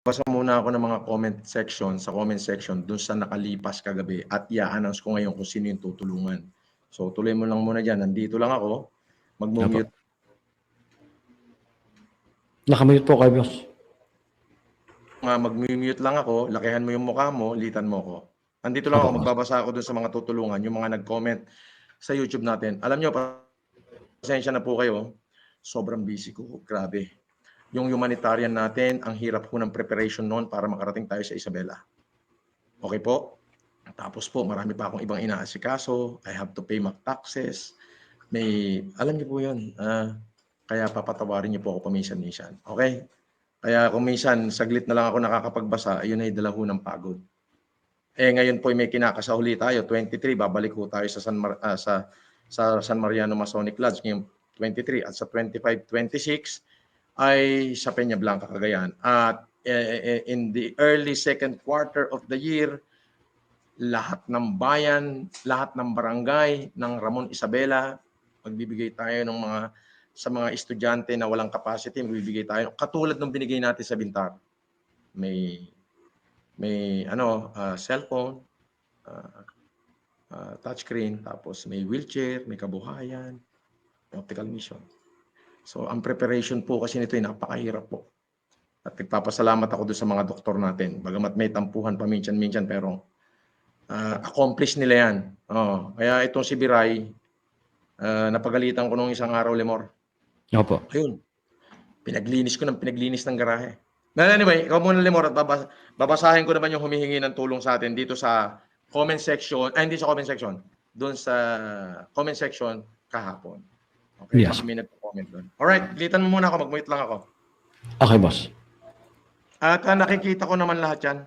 Basa muna ako ng mga comment section, sa comment section dun sa nakalipas kagabi at i-a-announce ko ngayon kung sino yung tutulungan. So tuloy mo lang muna dyan. Nandito lang ako. Mag-mute. Nakamute po kayo, boss. Mag-mute lang ako. Lakihan mo yung mukha mo. Litan mo ako. Nandito lang ako. Magbabasa ako dun sa mga tutulungan. Yung mga nag-comment sa YouTube natin. Alam nyo, pasensya na po kayo. Sobrang busy ko. Grabe. Yung humanitarian natin, ang hirap po ng preparation noon para makarating tayo sa Isabela. Okay po? Tapos po, marami pa akong ibang inaasikaso. I have to pay my taxes. Alam niyo po yun. Kaya papatawarin niyo po ako paminsan-minsan. Okay? Kaya kung minsan, saglit na lang ako nakakapagbasa, ayun ay dala ho ng pagod. Ngayon po may kinakasahuli tayo. 23, babalik ho tayo sa San Mariano Masonic Lodge ngayong 23. At sa 25, 26, ay sa Peña Blanca, Cagayan. At in the early second quarter of the year, lahat ng bayan, lahat ng barangay ng Ramon Isabela, magbibigay tayo ng sa mga estudyante na walang capacity, magbibigay tayo katulad ng binigay natin sa Bintar. May cellphone, touchscreen, tapos may wheelchair, may kabuhayan, optical vision. So, ang preparation po kasi nito ay napakahirap po. At nagpapasalamat ako doon sa mga doktor natin. Bagamat may tampuhan pa minsan-minsan, pero accomplish nila yan. Kaya itong si Biray, napagalitan ko nung isang araw, Lemor. Opo. Ayun. Pinaglinis ng garahe. Anyway, ikaw muna, Lemor, at babasahin ko naman yung humihingi ng tulong sa atin dito sa comment section. Hindi sa comment section. Doon sa comment section kahapon. Okay, yes. Baka may nagpo-comment doon. Alright, litan mo muna ako. Mag-mute lang ako. Okay, boss. At nakikita ko naman lahat yan.